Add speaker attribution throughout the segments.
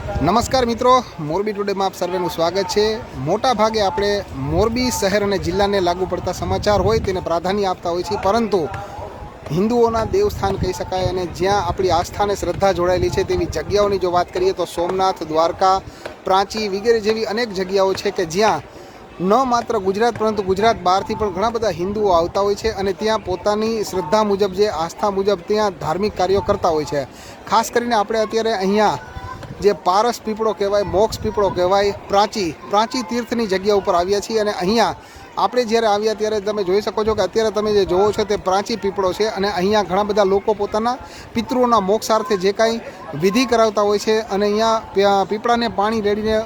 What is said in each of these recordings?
Speaker 1: નમસ્કાર મિત્રો, મોરબી ટુડેમાં આપ સર્વેનું સ્વાગત છે। મોટા ભાગે આપણે મોરબી શહેર અને જિલ્લાને લાગુ પડતા સમાચાર હોય તેને પ્રાધાન્ય આપતા હોય છે, પરંતુ હિન્દુઓના દેવસ્થાન કહી શકાય અને જ્યાં આપણી આસ્થા અને શ્રદ્ધા જોડાયેલી છે તેવી જગ્યાઓની જો વાત કરીએ તો સોમનાથ, દ્વારકા, પ્રાચી વગેરે જેવી અનેક જગ્યાઓ છે કે જ્યાં ન માત્ર ગુજરાત પરંતુ ગુજરાત બહારથી પણ ઘણા બધા હિન્દુઓ આવતા હોય છે અને ત્યાં પોતાની શ્રદ્ધા મુજબ જે આસ્થા મુજબ ત્યાં ધાર્મિક કાર્યો કરતા હોય છે। ખાસ કરીને આપણે અત્યારે અહીંયા જે પારસ પીપળો કહેવાય, મોક્ષ પીપળો કહેવાય, પ્રાચી તીર્થની જગ્યા ઉપર આવ્યા છીએ અને અહીંયા આપણે જ્યારે આવ્યા ત્યારે તમે જોઈ શકો છો કે અત્યારે તમે જે જોવો છો તે પ્રાચી પીપળો છે અને અહીંયા ઘણા બધા લોકો પોતાના પિતૃઓના મોક્ષાર્થે જે કાંઈ વિધિ કરાવતા હોય છે અને અહીંયા પીપળાને પાણી રેડીને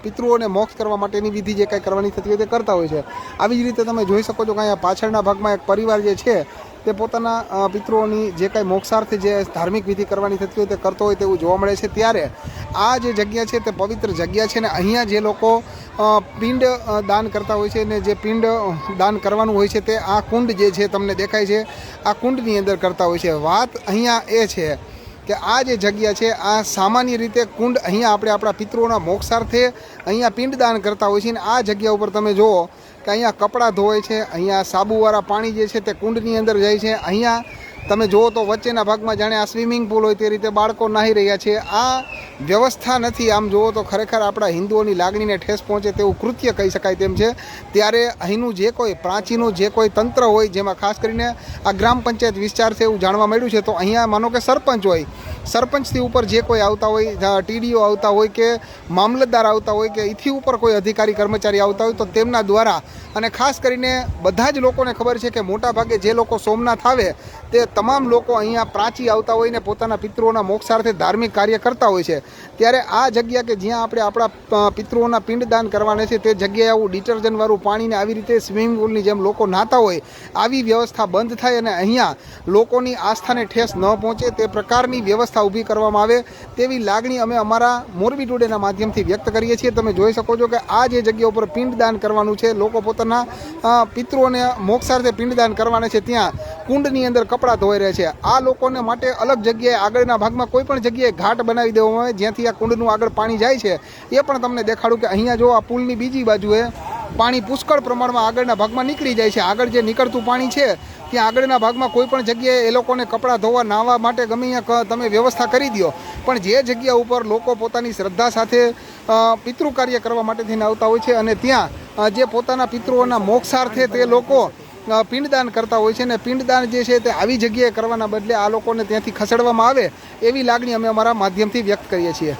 Speaker 1: પિતૃઓને મોક્ષ કરવા માટેની વિધિ જે કાંઈ કરવાની થતી હોય તે કરતા હોય છે। આવી જ રીતે તમે જોઈ શકો છો કે અહીંયા પાછળના ભાગમાં એક પરિવાર જે છે તે પોતાના પિતૃઓની જે કાંઈ મોક્ષાર્થે જે ધાર્મિક વિધિ કરવાની થતી હોય તે કરતો હોય તેવું જોવા મળે છે। ત્યારે આ જે જગ્યા છે તે પવિત્ર જગ્યા છે ને અહીંયા જે લોકો પિંડ દાન કરતા હોય છે ને જે પિંડ દાન કરવાનું હોય છે તે આ કુંડ જે છે તમને દેખાય છે આ કુંડની અંદર કરતા હોય છે। વાત અહીંયા એ છે કે આ જે જગ્યા છે આ સામાન્ય રીતે કુંડ અહીંયા આપણે આપણા પિતૃઓના મોક્ષાર્થે અહીંયા પિંડ દાન કરતા હોય છે ને આ જગ્યા ઉપર તમે જુઓ કે અહીંયા કપડાં ધોવાય છે, અહીંયા સાબુવાળા પાણી જે છે તે કુંડની અંદર જાય છે। અહીંયા તમે જુઓ તો વચ્ચેના ભાગમાં જાણે આ સ્વિમિંગ પુલ હોય તે રીતે બાળકો નાહી રહ્યા છે। આ વ્યવસ્થા નથી, આમ જુઓ તો ખરેખર આપણા હિન્દુઓની લાગણીને ઠેસ પહોંચે તેવું કૃત્ય કહી શકાય તેમ છે। ત્યારે અહીંનું જે કોઈ પ્રાચીનું જે કોઈ તંત્ર હોય, જેમાં ખાસ કરીને આ ગ્રામ પંચાયત વિસ્તાર છે એવું જાણવા મળ્યું છે, તો અહીંયા માનો કે સરપંચ હોય, સરપંચથી ઉપર જે કોઈ આવતા હોય, ટીડીઓ આવતા હોય કે મામલતદાર આવતા હોય કે એથી ઉપર કોઈ અધિકારી કર્મચારી આવતા હોય તો તેમના દ્વારા અને ખાસ કરીને બધા જ લોકોને ખબર છે કે મોટાભાગે જે લોકો સોમનાથ આવે તે તમામ લોકો અહીંયા પ્રાચી આવતા હોય ને પોતાના પિતૃઓના મોક્ષાર્થે ધાર્મિક કાર્ય કરતા હોય છે। ત્યારે આ જગ્યા કે જ્યાં આપણે આપણા પિતૃઓના પિંડદાન કરવાના છે તે જગ્યાએ આવું ડિટર્જન્ટવાળું પાણીને આવી રીતે સ્વિમિંગ પુલની જેમ લોકો નહાતા હોય આવી વ્યવસ્થા બંધ થાય અને અહીંયા લોકોની આસ્થાને ઠેસ ન પહોંચે તે પ્રકારની વ્યવસ્થા ઊભી કરવામાં આવે તેવી લાગણી અમે અમારા મોરબી ટુડેના માધ્યમથી વ્યક્ત કરીએ છીએ। તમે જોઈ શકો છો કે આ જે જગ્યા ઉપર પિંડદાન કરવાનું છે, લોકો પોતાના પિતૃઓને મોક્ષાર્થે પિંડદાન કરવાના છે, ત્યાં કુંડની અંદર કપડાં ધોઈ રહ્યા છે। આ લોકોને માટે અલગ જગ્યાએ આગળના ભાગમાં કોઈ પણ જગ્યાએ ઘાટ બનાવી દેવામાં આવે જ્યાંથી આ કુંડનું આગળ પાણી જાય છે। એ પણ તમને દેખાડું કે અહીંયા જો આ પુલની બીજી બાજુએ પાણી પુષ્કળ પ્રમાણમાં આગળના ભાગમાં નીકળી જાય છે। આગળ જે નીકળતું પાણી છે ત્યાં આગળના ભાગમાં કોઈ પણ જગ્યાએ એ લોકોને કપડાં ધોવા, નાહવા માટે ગમે અહીંયા તમે વ્યવસ્થા કરી દો, પણ જે જગ્યા ઉપર લોકો પોતાની શ્રદ્ધા સાથે પિતૃ કાર્ય કરવા માટે થઈને આવતા હોય છે અને ત્યાં જે પોતાના પિતૃઓના મોક્ષાર્થે તે લોકો પિંડદાન કરતા હોય છે ને પિંડદાન જે છે તે આવી જગ્યાએ કરવાના બદલે આ લોકોને ત્યાંથી ખસેડવામાં આવે એવી લાગણી અમે અમારા માધ્યમથી વ્યક્ત કરીએ છીએ।